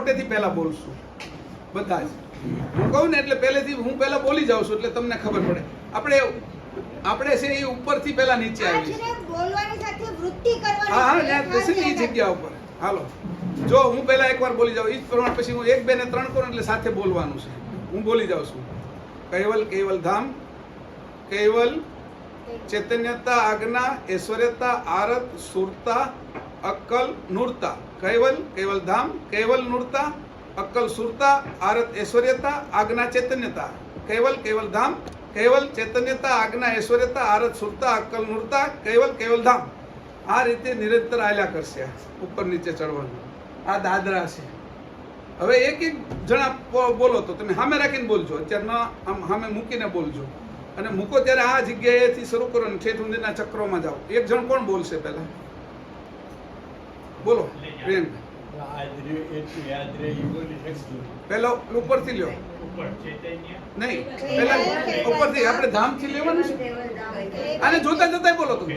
મોટેથી પહેલા બોલશું બધા જ. હું કહું ને એટલે પહેલેથી હું પહેલા બોલી જાઉં છું એટલે તમને ખબર પડે. આપણે છે એ ઉપરથી પહેલા નીચે આવી બોલવાની સાથે વૃત્તિ કરવાની. હા ત્યાં બેસીને એ જગ્યા ઉપર. હાલો, જો હું પહેલા એકવાર બોલી જાઉં એ જ પ્રમાણે પછી હું 1 2 ને 3 કરું એટલે સાથે બોલવાનું છે. હું બોલી જાઉં છું. કૈવલ કૈવલ ધામ, કૈવલ ચૈતન્યતા, આજ્ઞા, ઐશ્વર્યતા, આરત, સુરતા, અક્કલ, નૂરતા. કૈવલ કૈવલ ધામ, કૈવલ નૂરતા, અક્કલ, સુરતા, આરત, ઐશ્વર્યતા, આજ્ઞા, ચૈતન્યતા. કૈવલ કૈવલ ધામ, કૈવલ ચૈતન્યતા, આજ્ઞા, ઐશ્વર્યતા, આરત, સુરતા, અક્કલ, નૂરતા, કૈવલ કૈવલ ધામ. આ રીતે નિરંતર આલ્યા કરશે. ઉપર નીચે ચડવાનું આ દાદરા છે. હવે એક એક જણા બોલો તો તમે સામે રાખીને બોલજો. અત્યારે આમ સામે મૂકીને બોલજો. અને મૂકો ત્યારે આ જગ્યાએથી શરૂ કરો ને ઠેઠ ઊંધીના ચક્રોમાં જાઓ. એક જણ કોણ બોલશે પહેલા? બોલો પ્રિયંક. પહેલા ઉપરથી લ્યો. નહીં, પહેલા ઉપરથી આપણે ધામથી લેવાનું છે. અને જોતા જોતા બોલો તમે.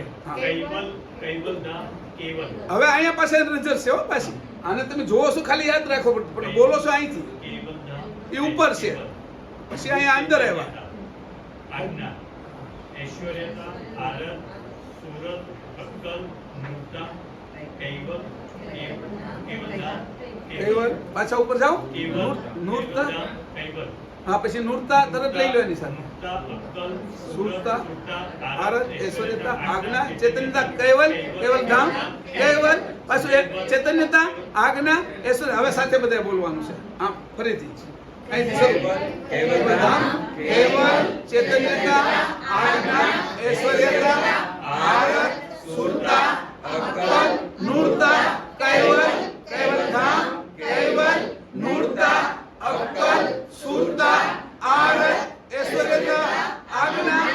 હવે અહીંયા પાસે નજર છે હો પાછી. આને તમે જોવો છો ખાલી યાદ રાખો પણ બોલો છો અહીંથી. એ ઉપર છે પછી અહીંયા અંદર આવ્યા. આજ્ઞા, ઐશ્વર્યતા, આરત, સુરત, અક્કલ, નૂરતા, કૈવલ, કૈવલ. પાછા ઉપર જાઓ. નૂરતા. હા, પછી નૂરતા તરત લઈ લો એની સાથે. સુરતા, આરત, ઐશ્વર્યતા, આજ્ઞા, ચૈતન્યતા. કૈવલ કૈવલ ધામ, કૈવલ. પાછું એક ચૈતન્યતા, આજ્ઞા, ઐશ્વર્ય. હવે સાથે બધા બોલવાનું છે. આમ ફરીથી કૈવલ ધામ, કૈવલ ચૈતન્યતા, આજ્ઞા, ઐશ્વર્યતા, આરત, સુરતા, અક્કલ, નૂરતા. કૈવલ કૈવલ ધામ, કૈવલ નૂરતા, અક્કલ, સુરતા, આરત, ઐશ્વર્યતા, આજ્ઞા,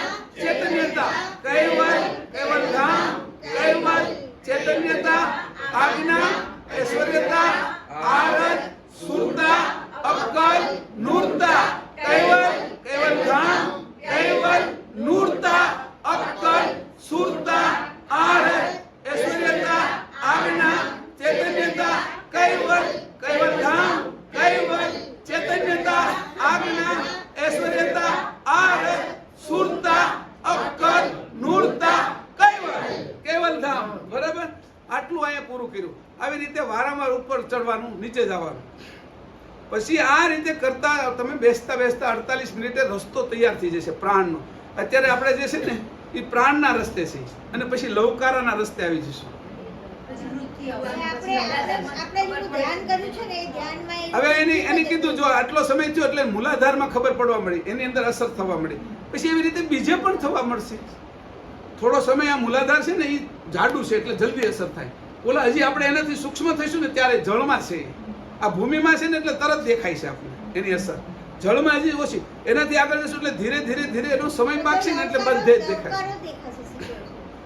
ચૈતન્યતા. કૈવલ કૈવલ ધામ, કૈવલ ચૈતન્યતા, આજ્ઞા, ઐશ્વર્યતા, આરત, સુરતા, અક્કલ, નૂરતા. કૈવલ કૈવલ ધામ, કૈવલ નૂરતા, અક્કલ, સુરતા, આરત, ઐશ્વર્યતા, આજ્ઞા, ચૈતન્યતા. કૈવલ કૈવલ ધામ, કૈવલ ચૈતન્યતા, આજ્ઞા, ઐશ્વર્યતા, આરત, સુરતા, અક્કલ, નૂરતા. કૈવલ કૈવલ ધામ. બરાબર? આટલું અહીંયા પૂરું કર્યું. આવી રીતે વારંવાર ઉપર ચડવાનું, નીચે જવાનું. પછી આ રીતે કરતા તમે બેસતા બેસતા 48 મિનિટે રસ્તો તૈયાર થઈ જશે પ્રાણનો. અત્યારે આપણે જે છે ને એ પ્રાણના રસ્તે છે અને પછી લવકારાના રસ્તે આવી જશું. હવે એની કીધું જો આટલો સમય થયો એટલે મૂલાધારમાં ખબર પડવા મળી, એની અંદર અસર થવા મળી. પછી એવી રીતે બીજે પણ થવા મળશે. થોડો સમય આ મૂલાધાર છે ને એ જાડું છે એટલે જલ્દી અસર થાય. ઓલા હજી આપણે એનાથી સૂક્ષ્મ થઈશું ને ત્યારે જળમાં છે, આ ભૂમિમાં છે ને એટલે તરત દેખાય છે આપણને એની અસર. જળમાં હજી ઓછી, એનાથી આગળ જશું એટલે ધીરે ધીરે ધીરે એનો સમય પાકશે ને એટલે બધે જ દેખાય.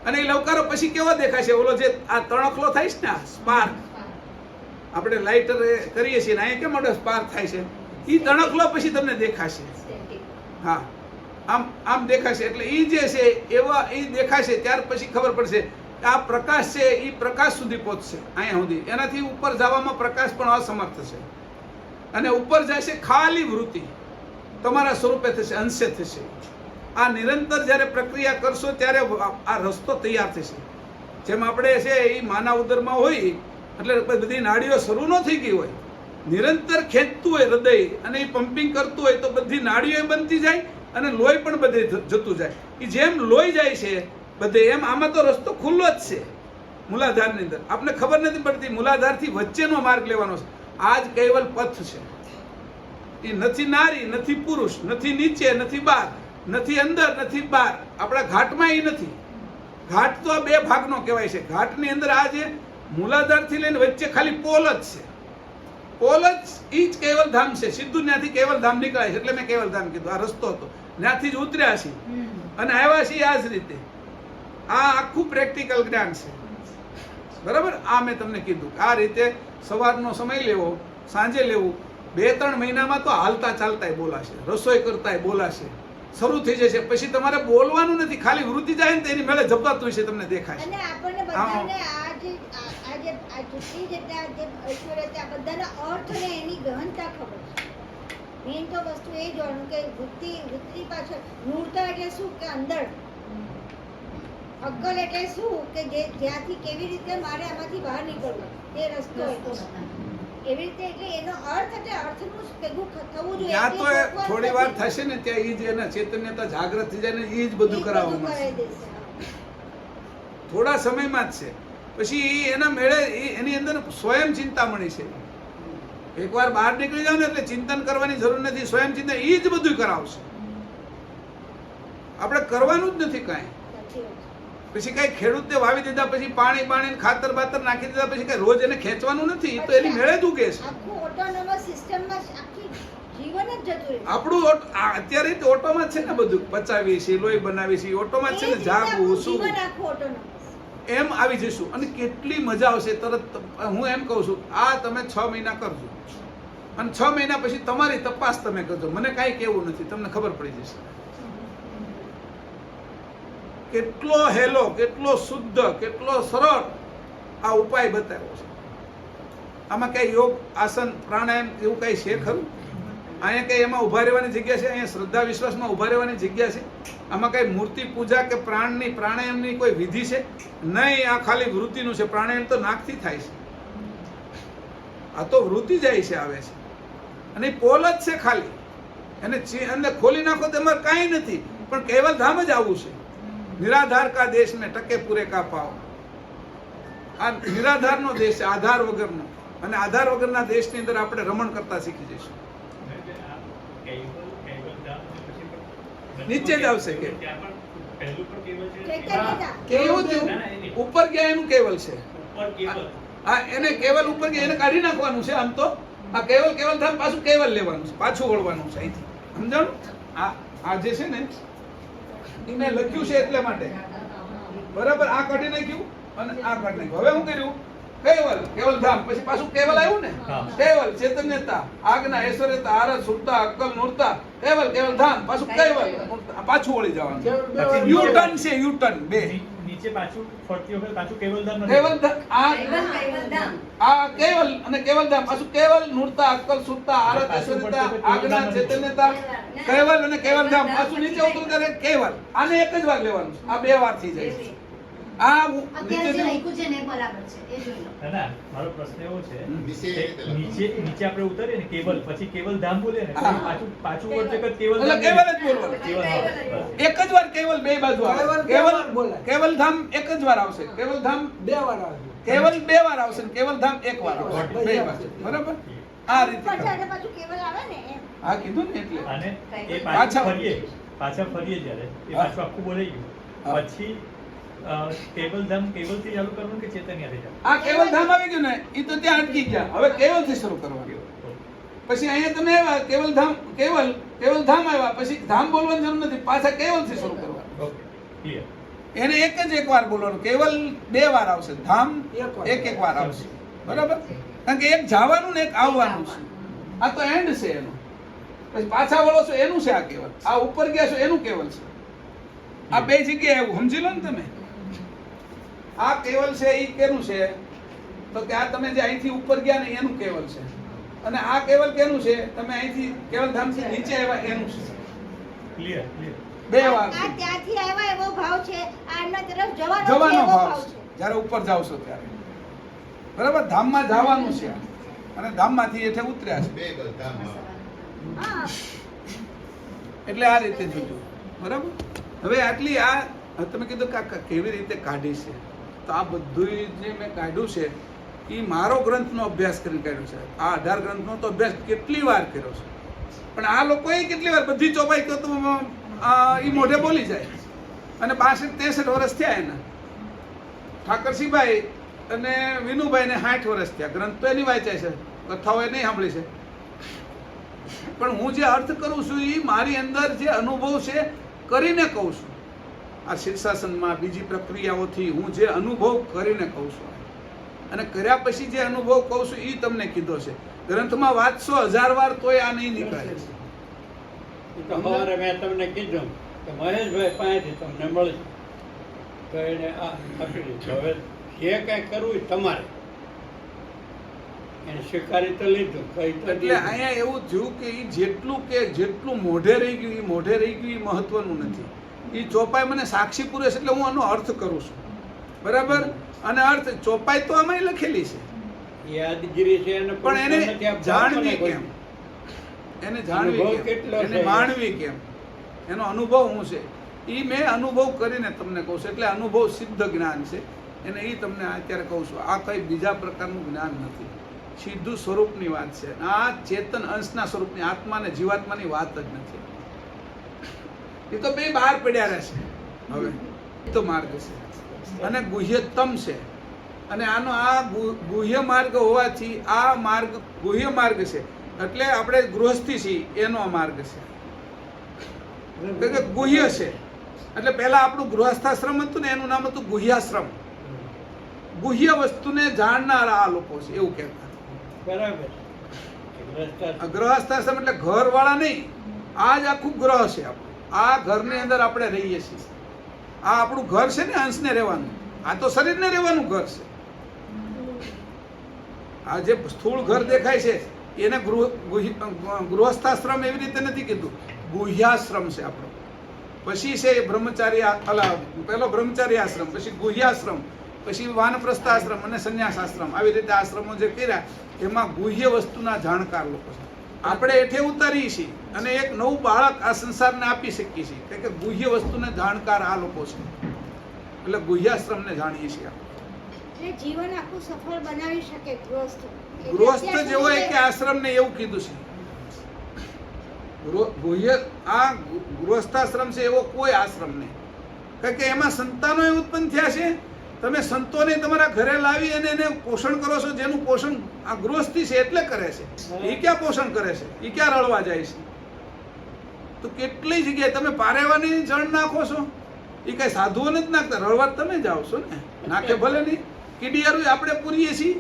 અને એ લવકારો પછી કેવો દેખાશે? ઓલો જે આ તણખલો થાય છે ને, આ સ્પાર્ક આપણે લાઇટર કરીએ છીએ ને અહીંયા કેમ મોટો સ્પાર્ક થાય છે, એ તણખલો પછી તમને દેખાશે. હા, આમ આમ દેખાશે. એટલે એ જે છે એવા એ દેખાશે ત્યાર પછી ખબર પડશે આ પ્રકાશ છે એ પ્રકાશ સુધી પહોંચશે અહીંયા સુધી. એનાથી ઉપર જવામાં પ્રકાશ પણ અસમર્થ છે. અને ઉપર જશે ખાલી વૃત્તિ તમારા સ્વરૂપે થશે, અંશે થશે. આ નિરંતર જ્યારે પ્રક્રિયા કરશો ત્યારે આ રસ્તો તૈયાર થશે. જેમ આપણે છે એ માના ઉદરમાં હોય એટલે બધી નાડીઓ શરૂ ન થઈ ગઈ હોય, નિરંતર ખેંચતું હોય હૃદય અને એ પમ્પિંગ કરતું હોય તો બધી નાડીઓ બનતી જાય અને લોહી પણ બધે જતું જાય. એ જેમ લોહી જાય છે બધે એમ આમાં તો રસ્તો ખુલ્લો જ છે મૂલાધારની અંદર. આપણે ખબર નથી પડતી મૂલાધારથી વચ્ચેનો માર્ગ લેવાનો છે. આ જ કૈવલ પથ છે. એ નથી નારી, નથી પુરુષ, નથી નીચે, નથી બહાર, નથી અંદર, નથી બહાર. આપણા ઘાટમાં એ નથી. ઘાટ તો આ બે ભાગનો કહેવાય છે. ઘાટની અંદર આ જે મૂલાધારથી લઈને વચ્ચે ખાલી પોલ જ છે. પોલ જ એ જ કૈવલ ધામ છે. સીધું ત્યાંથી કૈવલ ધામ નીકળાય છે એટલે મેં કૈવલ ધામ કીધું. આ રસ્તો હતો, ત્યાંથી જ ઉતર્યા છે અને આવ્યા છીએ આ જ રીતે. આ આખું પ્રેક્ટિકલ જ્ઞાન છે. બરાબર? આ મેં તમને કીધું આ રીતે સવારનો સમય લેવો, સાંજે લેવું. 2-3 મહિનામાં તો હાલતા ચાલતા બોલાશે, રસોઈ કરતા બોલાશે, શરૂ થઈ જશે. પછી તમારે બોલવાનું નથી, ખાલી વૃત્તિ જાય ને તો એની મેળે જપાતું છે તમને દેખાશે. અને આપણને બધાને આ જે આ આજે આ જેટલી જેટલા જે ઐશ્વર્ય છે, આ બધાના અર્થ ને એની ગહનતા ખબર છે. મેઇન તો વસ્તુ એ જોવાનું કે વૃત્તિ પાછળ મૂળતા એટલે શું કે અંદર, અક્કલ એટલે શું કે જે જ્યાંથી કેવી રીતે મારે આમાંથી બહાર નીકળવું તે રસ્તો એવી રીતે. એટલે એનો અર્થ એટલે અર્થનું ભેગું થવું જોઈએ. ત્યાં તો એ થોડી વાર થશે ને ત્યાં એ જ એના ચૈતન્યતા જાગૃત થઈ જાય ને એ જ બધું કરાવવા કરાવી મળશે. દેશે. થોડા સમયમાં જ છે. પછી ઈ એના મેળે એની અંદર સ્વયં ચિંતામણી છે. એકવાર બહાર નીકળી જાવ ને એટલે ચિંતન કરવાની જરૂર નથી. સ્વયં ચિંતન એ જ બધું કરાવશે. આપણે કરવાનું જ નથી કાંઈ. સાચી વાત છે. પછી કઈ ખેડૂતને વાવી દીધા પછી પાણી ખાતર બાતર નાખી દીધા પછી કઈ રોજ એને ખેંચવાનું નથી. ઈ તો એની મેળે જ ઉગે છે. આખું ઓટોનોમસ સિસ્ટમમાં આખી જીવન જ જતું રહે. આપણું અત્યારે તો ઓટોમાં જ છે ને બધું. પચાવીએ છીએ, લોહી બનાવીએ છીએ, ઓટોમાં જ છે ને. જાગવું શું જીવન આખું ઓટોનોમસ. એમ આવી જઈશું અને કેટલી મજા આવશે. તરત હું એમ કહું છું આ તમે 6 મહિના કરજો અને 6 મહિના પછી તમારી તપાસ તમે કરજો. મને કાંઈ કહેવું નથી, તમને ખબર પડી જશે કેટલો હેલો, કેટલો શુદ્ધ, કેટલો સરળ આ ઉપાય બતાવ્યો છે. આમાં કઈ યોગ, આસન, પ્રાણાયામ એવું કઈ છે ખરું? અહીંયા કઈ એમાં ઉભા રહેવાની જગ્યા છે? અહીંયા શ્રદ્ધા વિશ્વાસમાં ઉભા રહેવાની જગ્યા છે? આમાં કઈ મૂર્તિ પૂજા કે પ્રાણાયામની કોઈ વિધિ છે? નહીં. આ ખાલી વૃત્તિનું છે. પ્રાણાયામ તો નાકથી થાય છે. આ તો વૃત્તિ જાય છે, આવે છે અને પોલ જ છે ખાલી. એને અંદર ખોલી નાખો તો એમાં કાંઈ નથી. પણ કેવલ ધામ જ આવું છે. નિરાધાર કા દેશ में ટકે પૂરે કા પાવ. આ નિરાધારનો દેશ છે, આધાર વગરનો. અને આધાર વગરના દેશની અંદર આપણે રમણ કરતા શીખી જઈશું. નીચે જ આવશે કે ચૈતન્યતા. કેવું થયું? ઉપર ગયા એનું કેવલ છે. હા, એને કેવલ ઉપર ગયા એને કાઢી નાખવાનું છે. આમ તો આ કેવલ ધામ પાછું કેવલ લેવાનું છે, પાછું વળવાનું છે અહીંથી. સમજાણું? આ જે છે ને મેં લખ્યું છે એટલે માટે બરાબર. આ કાઢી નાખ્યું અને આ કાઢી નાખ્યું. હવે હું કર્યું? કેવલ ધામ પછી પાછું કેવલ આવ્યું ને. કેવલ ચૈતન્યતા, આજ્ઞા, ઐશ્વર્યતા, આરત, શુદ્ધતા, અક્કલ, મૂર્તા, કેવલ ધામ પાછું કેવલ, પાછું વળી જવાનું. યુ ટર્ન છે, યુ ટર્ન બે. નીચે પાછું ફરતી વખત પાછું કેવલ ધામ કેવલ આ કેવલ અને કેવલ ધામ પાછું કેવલ, મૂર્તા, અક્કલ, શુદ્ધતા, આરત, ઐશ્વર્યતા, આજ્ઞા, ચૈતન્યતા, કેવલ અને કેવલ ધામ પાછું નીચે ઉતરું ત્યારે કેવલ. આને એક જ વાર લેવાનું છે. આ 2 વાર થઈ જાય છે. આ મારો પ્રશ્ન એવો છે નીચે આપણે ઉતરીએ ને કેવલ, પછી કેવલ ધામ બોલે ને પાછું વળતે કેવલ એટલે કેવલ જ બોલવાનું. એક જ વાર કેવલ 2 બાજુ આવે. કેવલ ધામ એક જ વાર આવશે. કેવલ ધામ 2 વાર આવશે. કેવલ 2 વાર આવશે ને કેવલ ધામ 1 વાર આવશે. 2 વાર. બરાબર? આ રીતે પાછું કેવલ આવે ને એમ. હા, કીધું ને એટલે. અને એ પાછા ફરીએ જ્યારે એ પાછું આખું બોલાઈ ગયું પછી કેવલ ધામ કેવલ થી ચાલુ કરવાનું કે ચેતન્યથી ચાલુ? આ કેવલ ધામ આવી ગયું ને એ તો ત્યાં અટકી ગયા. હવે કેવલ થી શરૂ કરવાનું. પછી અહીંયા તમે આવ્યા કેવલ ધામ આવ્યા પછી ધામ બોલવાની જરૂર નથી. પાછા કેવલ થી શરૂ કરવાનું. Okay, clear. એને એક જ વાર બોલવાનું. કેવલ 2 વાર આવશે. ધામ એક વાર આવશે. બરાબર? કારણ કે એક જવાનું ને એક આવવાનું છે. આ તો એન્ડ છે એનો. પછી પાછા વળો છો એનું છે આ કેવલ. આ ઉપર ગયા છો એનું કેવલ છે. આ 2 જગ્યાએ એવું સમજી લો ને તમે. આ કેવલ છે એ કેનું છે? તો કે આ તમે જે અહીંથી ઉપર ગયા ને એનું કેવલ છે. અને આ કેવલ કેનું છે? તમે અહીંથી કેવલ ધામથી નીચે આવ્યા એનું છે. ક્લિયર. 2 વાર આ ત્યાંથી આવ્યા એવો ભાવ છે, આ એમના તરફ જવાનો જવાનો એવો ભાવ છે. જ્યારે ઉપર જાવ છો ત્યારે બરાબર ધામમાં જવાનું છે અને ધામમાંથી હેઠે ઉતર્યા છે. હા. એટલે આ રીતે જોજો. બરાબર? હવે આટલી આ તમે કીધું કે કેવી રીતે કાઢી છે, તો આ બધું જે મેં કાઢ્યું છે એ મારો ગ્રંથનો અભ્યાસ કરીને કાઢ્યું છે. આ 18 ગ્રંથનો તો અભ્યાસ કેટલી વાર કર્યો છે. પણ આ લોકોએ કેટલી વાર બધી ચોપાઈ કહો તો એ મોઢે બોલી જાય. અને 62-63 વર્ષ થયા એના. ઠાકરસિંહભાઈ અને વિનુભાઈ ને 60 વર્ષ થયા. ગ્રંથ તો એની વાંચાય છે, કથાઓ એ નહીં સાંભળી છે. પણ હું જે અર્થ કરું છું એ મારી અંદર જે અનુભવ છે કરીને કહું છું. આ શીર્ષાસનમાં બીજી પ્રક્રિયાઓથી હું જે અનુભવ કરીને કહું છું અને કર્યા પછી જે અનુભવ કહું છું એ તમને કીધો છે. ગ્રંથમાં વાંચશો 1000 વાર તોય આ નહીં નીકળે. તમારે મેં તમને કીધું કે મહેશભાઈ પાસેથી તમને મળી તો એને આ આપી દીધું. હવે જે કાંઈ કરવું એ તમારે એને સ્વીકારી તો લીધું કઈ તો એટલે અહીંયા એવું થયું કે જેટલું મોઢે રહી ગયું એ મોઢે રહી ગયું એ મહત્વનું નથી. એ ચોપાઈ મને સાક્ષી પુરે છે એટલે હું આનો અર્થ કરું છું, બરાબર. અને અર્થ ચોપાઈ તો આમાં લખેલી છે, યાદગીરી છે એને પણ એને જાણવી કેમ, એને જાણવી અનુભવ કેમ, કેટલો એને છે? માણવી કેમ, એનો અનુભવ શું છે એ મેં અનુભવ કરીને તમને કહું છું. એટલે અનુભવ સિદ્ધ જ્ઞાન છે, એને એ તમને અત્યારે કહું છું. આ કઈ બીજા પ્રકારનું જ્ઞાન નથી, સીધું સ્વરૂપની વાત છે. આ ચેતન અંશના સ્વરૂપની આત્મા ને જીવાત્માની વાત જ નથી. એ તો બે બહાર પડ્યા રહેશે. હવે તો માર્ગ છે અને ગુહ્યતમ છે, અને આનો આ ગુહ્ય માર્ગ હોવાથી આ માર્ગ ગુહ્ય માર્ગ છે. એટલે આપણે ગૃહસ્થી છીએ એનો આ માર્ગ છે, કે ગુહ્ય છે. એટલે પહેલા આપણું ગૃહસ્થાશ્રમ હતું ને એનું નામ હતું ગુહ્યાશ્રમ. ગુહ્ય વસ્તુને જાણનારા આ લોકો છે એવું કહેતા. બરાબર. ગૃહસ્થાશ્રમ એટલે ઘર વાળા નહીં, આ જ આખું ગ્રહ છે આપણું. આ ઘરની અંદર આપણે રહીએ છીએ. આ આપણું ઘર છે ને, અંશને રહેવાનું. આ તો શરીરને રહેવાનું ઘર છે. આ જે સ્થૂળ ઘર દેખાય છે એને ગૃહસ્થાશ્રમ એવી રીતે નથી કીધું, ગુહ્યાશ્રમ છે આપણો. પછી છે બ્રહ્મચારી, પેલો બ્રહ્મચારી આશ્રમ, પછી ગુહ્યાશ્રમ, પછી વાનપ્રસ્થ આશ્રમ અને સંન્યાસ આશ્રમ. આવી રીતે આશ્રમો જે કર્યા એમાં ગુહ્ય વસ્તુના જાણકાર લોકો છે. આપણે એઠે ઉતારીએ છીએ અને એક નવું બાળક આ સંસારને આપી શકીએ છીએ કે ગુહ્ય વસ્તુને જાણકાર આ લોકો છે. એટલે ગુહ્યાશ્રમને જાણીએ છીએ. એટલે જીવન આખું સફળ બનાવી શકે ગૃહસ્થ. ગૃહસ્થ જેવો એક આશ્રમને એવું કીધું છે. ગુહ્ય આ ગૃહસ્થાશ્રમ છે એવો કોઈ આશ્રમ નહીં, કારણ કે એમાં સંતાનો ઉત્પન્ન થયા છે. તમે સંતોને તમારા ઘરે લાવી અને એને પોષણ કરો છો, જેનું પોષણ આ ગૃહસ્થી છે એટલે કરે છે. એ ક્યાં પોષણ કરે છે, એ ક્યાં રળવા જાય છે? તો કેટલી જગ્યાએ તમે પારેવાની જળ નાખો છો, એ કઈ સાધુઓ નથી નાખતા, રળવા તમે જાઓ છો ને. નાખે ભલે નહીં, કીડિયારું આપણે પૂરીએ છીએ,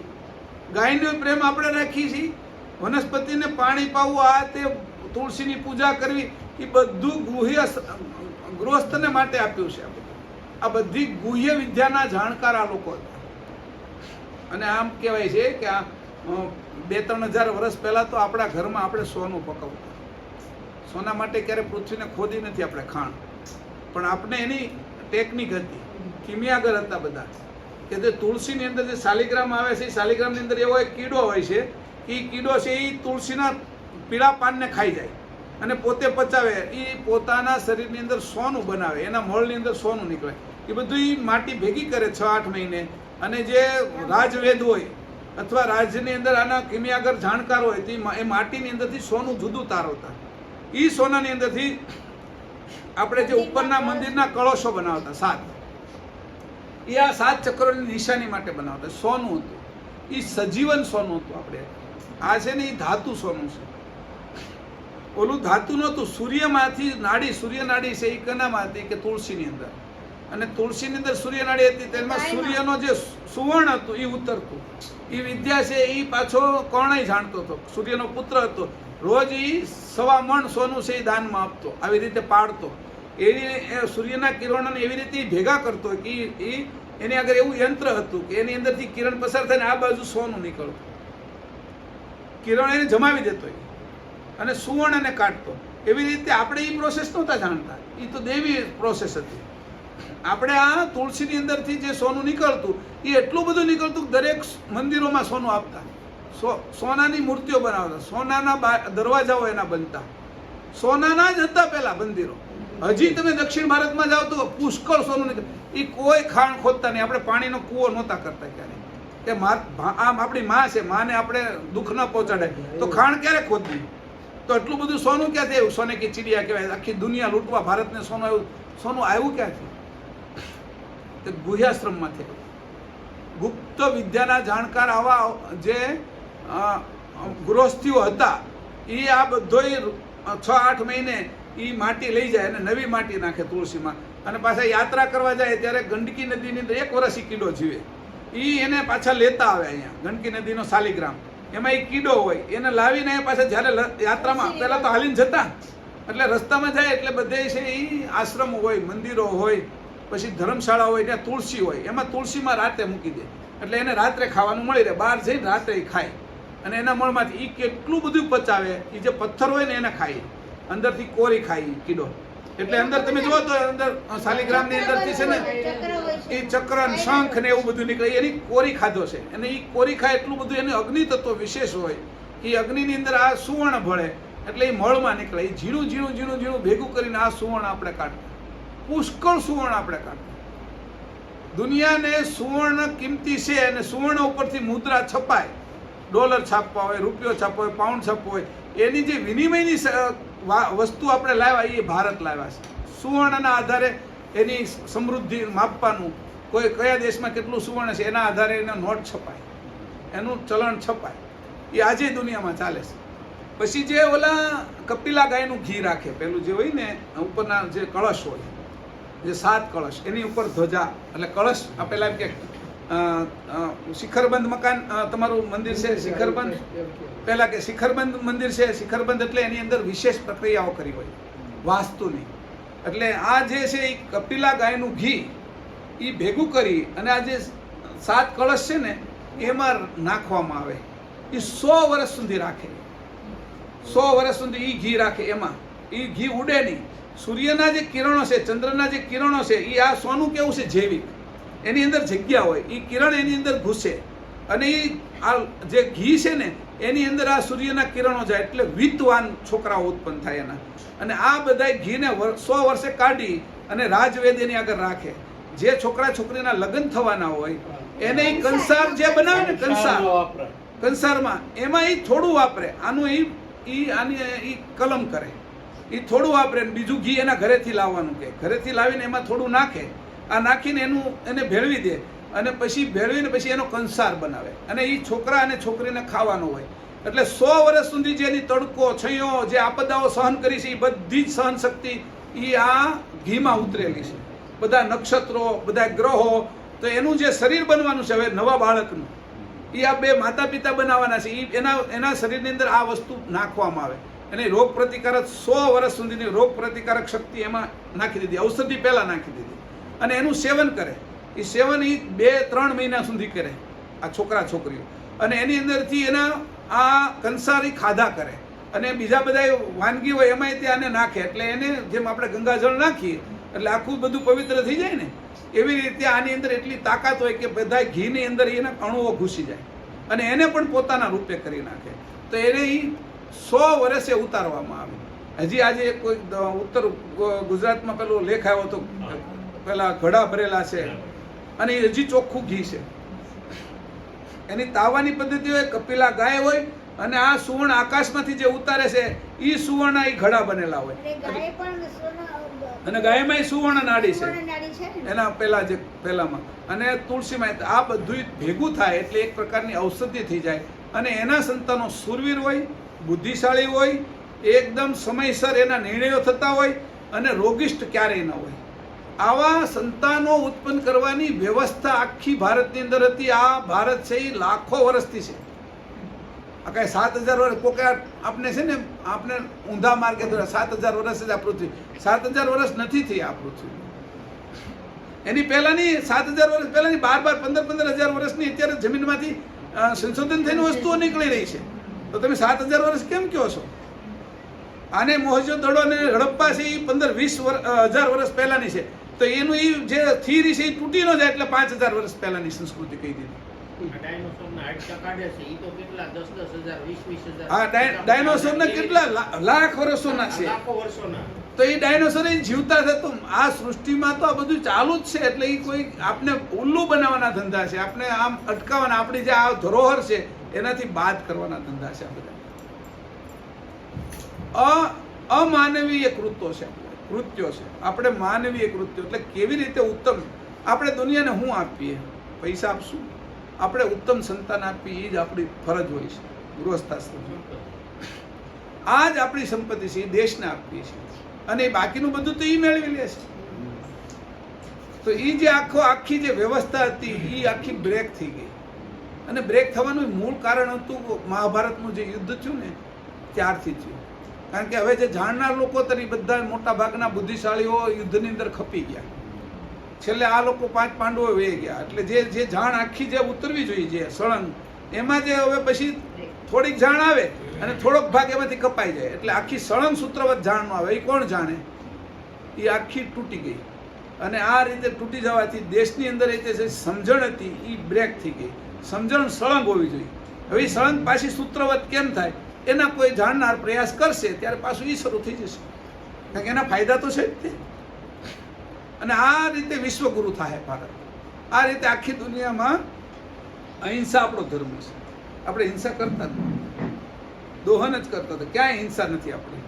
ગાયનો પ્રેમ આપણે રાખીએ છીએ, વનસ્પતિને પાણી પાવું, આ તે તુલસીની પૂજા કરવી, એ બધું ગૃહસ્થને માટે આપ્યું છે. આ બધી ગુહ્ય વિદ્યાના જાણકાર આ લોકો હતા. અને આમ કહેવાય છે કે આ 2-3 હજાર વર્ષ પહેલા તો આપણા ઘરમાં આપણે સોનું પકવતા. સોના માટે ક્યારે પૃથ્વીને ખોદી નથી આપણે ખાણ, પણ આપણે એની ટેકનિક હતી, કિમિયાગર હતા બધા. કે જે તુલસીની અંદર જે શાલિગ્રામ આવે છે, શાલિગ્રામની અંદર એવો એક કીડો હોય છે, એ કીડો છે એ તુલસીના પીળા પાનને ખાઈ જાય અને પોતે પચાવે. એ પોતાના શરીરની અંદર સોનું બનાવે, એના મળની અંદર સોનું નીકળે. એ બધું એ માટી ભેગી કરે 6-8 મહિને. અને જે રાજવેદ હોય અથવા રાજ્યની અંદર આના કિમિયાગર જાણકાર હોય તો એ માટીની અંદરથી સોનું જુદું તારવતા. એ સોનાની અંદરથી આપણે જે ઉપરના મંદિરના કળશો બનાવતા, 7 એ આ 7 ચક્રોની નિશાની માટે બનાવતા. સોનું હતું, એ સજીવન સોનું હતું. આપણે આ છે ને એ ધાતુ સોનું છે. ઓલું ધાતુ નહોતું. સૂર્યમાંથી નાડી, સૂર્ય નાડી છે એ કનામાં હતી કે તુલસીની અંદર. અને તુલસીની અંદર સૂર્ય નાડી હતી, તેમાં સૂર્યનો જે સુવર્ણ હતું એ ઉતરતું. એ વિદ્યા છે એ પાછો કર્ણય જાણતો હતો, સૂર્યનો પુત્ર હતો. રોજ એ 1.25 મણ સોનું છે એ દાનમાં આપતો, આવી રીતે પાડતો. એની સૂર્યના કિરણોને એવી રીતે ભેગા કરતો કે એની આગળ એવું યંત્ર હતું કે એની અંદરથી કિરણ પસાર થઈને આ બાજુ સોનું નીકળતું. કિરણ એને જમાવી દેતો અને સુવર્ણને કાઢતો. એવી રીતે આપણે એ પ્રોસેસ નહોતા જાણતા, એ તો દેવી પ્રોસેસ હતી. આપણે આ તુલસીની અંદરથી જે સોનું નીકળતું એ એટલું બધું નીકળતું કે દરેક મંદિરોમાં સોનું આપતા. સોનાની મૂર્તિઓ બનાવતા, સોનાના દરવાજાઓ એના બનતા, સોનાના જ હતા પેલા મંદિરો. હજી તમે દક્ષિણ ભારતમાં જાઓ તો પુષ્કળ સોનું નીકળે. એ કોઈ ખાણ ખોદતા નહીં. આપણે પાણીનો કૂવો નહોતા કરતા ક્યારે, કે આમ આપણી માં છે, માને આપણે દુઃખ ન પહોંચાડે તો ખાણ ક્યારે ખોદવી? તો એટલું બધું સોનું ક્યાંથી આવ્યું? સોને કી ચીડિયા કહેવાય. આખી દુનિયા લૂંટવા ભારતને સોનું આવ્યું. સોનું આવ્યું ક્યાંથી? તે ગુહ્યાશ્રમમાંથી. ગુપ્ત વિદ્યાના જાણકાર આવા જે ગૃહસ્થીઓ હતા એ આ બધોય 6-8 મહિને એ માટી લઈ જાય અને નવી માટી નાખે તુલસીમાં. અને પાછા યાત્રા કરવા જાય ત્યારે ગંડકી નદીની અંદર 1 વર્ષ કીડો જીવે. એ એને પાછા લેતા આવે અહીંયા ગંડકી નદીનો શાલિગ્રામ. એમાં એ કીડો હોય, એને લાવીને પાછા જ્યારે યાત્રામાં પહેલાં તો હાલીને જતા, એટલે રસ્તામાં જાય એટલે બધે છે એ આશ્રમો હોય, મંદિરો હોય, પછી ધર્મશાળા હોય, ત્યાં તુલસી હોય. એમાં તુલસીમાં રાતે મૂકી દે એટલે એને રાત્રે ખાવાનું મળી રહે. બહાર જઈને રાત્રે ખાય અને એના મળમાંથી એ કેટલું બધું પચાવે, એ જે પથ્થર હોય ને એને ખાય, અંદરથી કોરી ખાય કીડો. એટલે અંદર તમે જુઓ તો અંદર શાલિગ્રામની અંદરથી છે ને એ ચક્ર ને શંખ ને એવું બધું નીકળે, એની કોરી ખાધો છે. અને એ કોરી ખાય એટલું બધું એને અગ્નિ તત્વ વિશેષ હોય. એ અગ્નિની અંદર આ સુવર્ણ ભળે એટલે એ મળમાં નીકળે. એ ઝીણું ઝીણું ઝીણું ઝીણું ભેગું કરીને આ સુવર્ણ આપણે કાઢતા, પુષ્કળ સુવર્ણ આપણે કાઢતા. દુનિયાને સુવર્ણ કિંમતી છે અને સુવર્ણ ઉપરથી મુદ્રા છપાય, ડોલર છાપવા હોય, રૂપિયો છાપવો હોય, પાઉન્ડ છાપવો હોય, એની જે વિનિમયની વસ્તુ આપણે લાવ્યા એ ભારત લાવ્યા છે. સુવર્ણના આધારે એની સમૃદ્ધિ માપવાનું, કોઈ કયા દેશમાં કેટલું સુવર્ણ છે એના આધારે એના નોટ છપાય, એનું ચલણ છપાય. એ આજે દુનિયામાં ચાલે છે. પછી જે ઓલા કપિલા ગાયનું ઘી રાખે, પેલું જે હોય ને ઉપરના જે કળશ હોય, જે 7 કળશ, એની ઉપર ધ્વજા, એટલે કળશ આપેલા એમ કે શિખરબંધ મકાન તમારું મંદિર છે, શિખરબંધ પહેલા કે શિખરબંધ મંદિર છે. શિખરબંધ એટલે એની અંદર વિશેષ પ્રક્રિયાઓ કરી હોય વાસ્તુની. એટલે આ જે છે એ કપિલા ગાયનું ઘી એ ભેગું કરી અને આ જે 7 કળશ છે ને એમાં નાખવામાં આવે. એ 100 વર્ષ સુધી રાખે, 100 વર્ષ સુધી એ ઘી રાખે. એમાં એ ઘી ઉડે નહીં. સૂર્યના જે કિરણો છે, ચંદ્રના જે કિરણો છે, એ આ સોનું કેવું છે, જૈવિક, એની અંદર જગ્યા હોય, એ કિરણ એની અંદર ઘૂસે અને એ આ જે ઘી છે ને એની અંદર આ સૂર્યના કિરણો જાય એટલે વિદ્વાન છોકરાઓ ઉત્પન્ન થાય એના. અને આ બધા ઘીને 100 વર્ષે કાઢી અને રાજવેદ એની આગળ રાખે. જે છોકરા છોકરીના લગ્ન થવાના હોય એને એ કંસાર જે બનાવે ને, કંસારમાં એમાં એ થોડું વાપરે. આનું આની કલમ કરે, એ થોડું વાપરે. બીજું ઘી એના ઘરેથી લાવવાનું કે ઘરેથી લાવીને એમાં થોડું નાખે. આ નાખીને એને ભેળવી દે અને પછી ભેળવીને પછી એનો કંસાર બનાવે અને એ છોકરા અને છોકરીને ખાવાનો હોય. એટલે 100 વર્ષ સુધી જેની તડકો, છૈયો, જે આપદાઓ સહન કરી છે એ બધી જ સહન શક્તિ એ આ ઘીમાં ઉતરેલી છે. બધા નક્ષત્રો, બધા ગ્રહો. તો એનું જે શરીર બનવાનું છે હવે નવા બાળકનું, એ આ 2 માતા પિતા બનાવવાના છે. એ એના શરીરની અંદર આ વસ્તુ નાખવામાં આવે અને રોગ પ્રતિકારક 100 વર્ષ સુધીની રોગ પ્રતિકારક શક્તિ એમાં નાખી દીધી, ઔષધિ પહેલા નાખી દીધી. અને એનું સેવન કરે. એ સેવન એ 2-3 મહિના સુધી કરે આ છોકરા છોકરીઓ. અને એની અંદરથી એના આ કંસારી ખાધા કરે અને બીજા બધા વાનગી હોય એમાં તે આને નાખે. એટલે એને જેમ આપણે ગંગાજળ નાખીએ એટલે આખું બધું પવિત્ર થઈ જાય ને, એવી રીતે આની અંદર એટલી તાકાત હોય કે બધા ઘીની અંદર એના અણુઓ ઘૂસી જાય અને એને પણ પોતાના રૂપે કરી નાખે. તો એને એ 100 વર્ષે ઉતારવામાં આવે. હજી આજે કોઈ ઉત્તર ગુજરાતમાં પેલો લેખ આવ્યો હતો, પેલા ઘડા ભરેલા છે અને એ હજી ચોખ્ખું ઘી છે. એની તાવાની પદ્ધતિ હોય, કપિલા ગાય હોય અને આ સુવર્ણ આકાશમાંથી જે ઉતારે છે એ સુવર્ણ એ ઘડા બનેલા હોય. અને ગાયમાં સુવર્ણ નાડી છે એના પહેલામાં અને તુલસીમાં. આ બધું ભેગું થાય એટલે એક પ્રકારની ઔષધિ થઈ જાય અને એના સંતાનો શૂરવીર હોય, બુદ્ધિશાળી હોય, એકદમ સમયસર એના નિર્ણયો થતા હોય અને રોગિષ્ટ ક્યારેય ન હોય. આવા સંતાનો ઉત્પન્ન કરવાની વ્યવસ્થા આખી ભારતની અંદર હતી. આ ભારત છે એ લાખો વર્ષથી છે. આ કાંઈ 7000 વર્ષ કોકે આપણે છે ને આપણે ઊંધા માર્ગે 7000 વર્ષ જ આ પૃથ્વી, 7000 વર્ષ નથી થઈ આ પૃથ્વી. એની પહેલાની 7000 વર્ષ પહેલાની 12-15 વર્ષની અત્યારે જમીનમાંથી સંશોધન થઈને વસ્તુઓ નીકળી રહી છે. તો તમે 7000 વર્ષ કેમ કહો છો? આને મોહેંજો-દડો અને હડપ્પા છે એ 15-20 વર્ષ પહેલાની છે. તો એનું એ જે થિયરી છે એ તૂટી ન જાય એટલે 5000 વર્ષ પહેલાની સંસ્કૃતિ કહી દીધી. હા, ડાયનોસોરના કેટલા લાખ વર્ષોના છે. તો એ ડાયનોસોર જીવતા થતું. આ સૃષ્ટિમાં તો આ બધું ચાલુ જ છે. એટલે એ કોઈ આપણે ઉલ્લુ બનાવવાના ધંધા છે, આપણે આમ અટકાવવાના, આપણી જે આ ધરોહર છે એનાથી બાદ કરવાના ધંધા છે. આ બધા અમાનવીય કૃત્યો છે, આપણે માનવીય કૃત્યો. એટલે કેવી રીતે ઉત્તમ આપણે દુનિયાને શું આપીએ? પૈસા આપશું? આપણે ઉત્તમ સંતાન આપીએ એ જ આપણી ફરજ હોય છે. ગૃહસ્થાશ્રમ આ જ આપણી સંપત્તિ છે, એ દેશને આપીએ છીએ અને બાકીનું બધું તો એ મેળવી લે છે. તો એ જે આખી જે વ્યવસ્થા હતી એ આખી બ્રેક થઈ ગઈ. અને બ્રેક થવાનું મૂળ કારણ હતું મહાભારતનું જે યુદ્ધ થયું ને ત્યારથી થયું. કારણ કે હવે જે જાણનાર લોકો તરી બધા મોટા ભાગના બુદ્ધિશાળીઓ યુદ્ધની અંદર ખપી ગયા. છેલ્લે આ લોકો 5 પાંડવો વહી ગયા. એટલે જે જાણ આખી જે ઉતરવી જોઈએ, જે સળંગ, એમાં જે હવે પછી થોડીક જાણ આવે અને થોડોક ભાગ એમાંથી કપાઈ જાય એટલે આખી સળંગ સૂત્રવત જાણ ન આવે. એ કોણ જાણે? એ આખી તૂટી ગઈ. અને આ રીતે તૂટી જવાથી દેશની અંદર એ જે સમજણ હતી એ બ્રેક થઈ ગઈ. સમજણ સળંગ હોવી જોઈએ. હવે એ સળંગ પાછી સૂત્રવત કેમ થાય એના કોઈ જાણનાર પ્રયાસ કરશે ત્યારે પાછું એ શરૂ થઈ જશે. કારણ કે એના ફાયદા તો છે જ તે. અને આ રીતે વિશ્વગુરુ થાય ભારત. આ રીતે આખી દુનિયામાં અહિંસા આપણો ધર્મ છે. આપણે હિંસા કરતા જ નથી. દોહન જ કરતા હતા. ક્યાંય હિંસા નથી આપણી.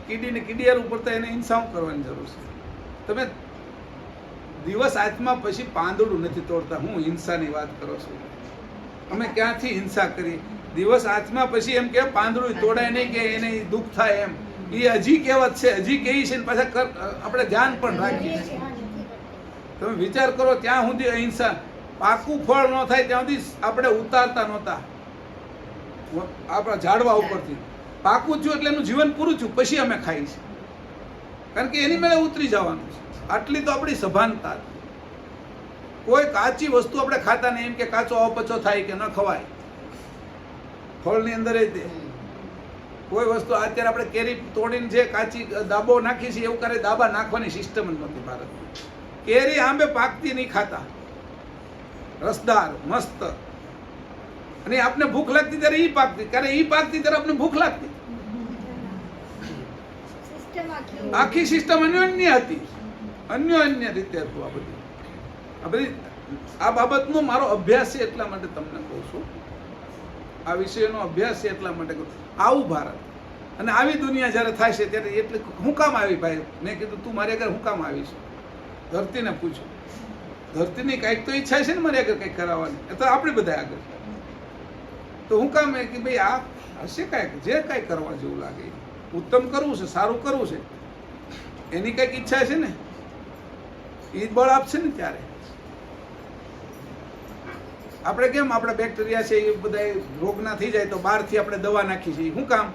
કીડીને કીડિયાર ઉપર તો એને હિંસા કરવાની જરૂર છે. તમે દિવસ આત્મા પછી પાંદડું નથી તોડતા. હું હિંસાની વાત કરો છો? અમે ક્યાંથી હિંસા કરી? દિવસ આત્મા પછી એમ કે પાંદડું તોડાય નહીં કે એને દુઃખ થાય એમ. એ હજી કહેવત છે, હજી કહી છે. પાછા આપણે ધ્યાન પણ રાખીએ છીએ. તમે વિચાર કરો ત્યાં સુધી અહિંસા પાકું ફળ ન થાય ત્યાં સુધી આપણે ઉતારતા નહોતા આપણા ઝાડવા ઉપરથી. પાકું થયું એટલે એનું જીવન પૂરું થયું પછી અમે ખાઈ છીએ. કારણ કે એની મેળે ઉતરી જવાનું છે. આટલી તો આપણી સભાનતા. કોઈ કાચી વસ્તુ આપણે ખાતા નહીં. એમ કે કાચો અપચો થાય કે ન ખવાય. ફળની અંદર તે કોઈ વસ્તુ અત્યારે આપણે કેરી તોડીને જે કાચી દાબો નાખી છે એવું કરે દાબા નાખવાની સિસ્ટમ જ નહોતી ભારતમાં. કેરી આંબે પાકતી નહીં ખાતા. રસદાર મસ્ત. અને આપને ભૂખ લાગતી ત્યારે ઈ પાકતી. ત્યારે ઈ પાકતી ત્યારે આપને ભૂખ લાગતી. આખી સિસ્ટમ અન્યોન્ય હતી. અન્યોન્ય રીતે હતું આ બધી. આ બાબતનો મારો અભ્યાસ છે એટલા માટે તમને કહું છું. આ વિષયનો અભ્યાસ છે એટલા માટે કહું. આવું ભારત અને આવી દુનિયા જ્યારે થાય છે ત્યારે એટલે હું કામ આવી ભાઈ? મેં કીધું તું મારી આગળ હું કામ આવીશ? ધરતીને પૂછો. ધરતીની કાંઈક તો ઈચ્છા છે ને મારી આગળ કંઈક કરાવવાની. એ તો આપણે બધા આગળ. તો હું કામ કે ભાઈ આ હશે કાંઈક જે કાંઈ કરવા જેવું લાગે ઉત્તમ કરવું છે, સારું કરવું છે, એની કંઈક ઈચ્છા છે ને એ બળ આપશે ને ત્યારે. આપણે કેમ આપણા બેક્ટેરિયા છે એ બધા રોગના થઈ જાય તો બહારથી આપણે દવા નાખી છીએ. શું કામ?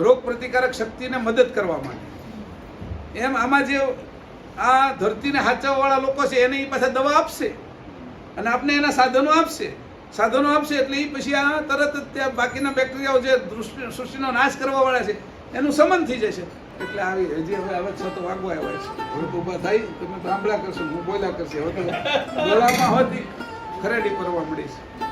રોગ પ્રતિકારક શક્તિને મદદ કરવા માટે. એમ આમાં જે આ ધરતીને હાચવવાળા લોકો છે એને એ પાછા દવા આપશે અને આપણે એના સાધનો આપશે. સાધનો આપશે એટલે એ પછી આ તરત જ ત્યાં બાકીના બેક્ટેરિયાઓ જે સૃષ્ટિનો નાશ કરવા વાળા છે એનું સમન થઈ જશે. એટલે આવી હજી હવે છ તો વાગવા આવ્યા છે. હવે તો ઊભા થાય તમે સાંભળ્યા કરશો, હું બોલ્યા કરશે. હવે તો ગળામાં હોતી ખરેડી પરવા મળી છે.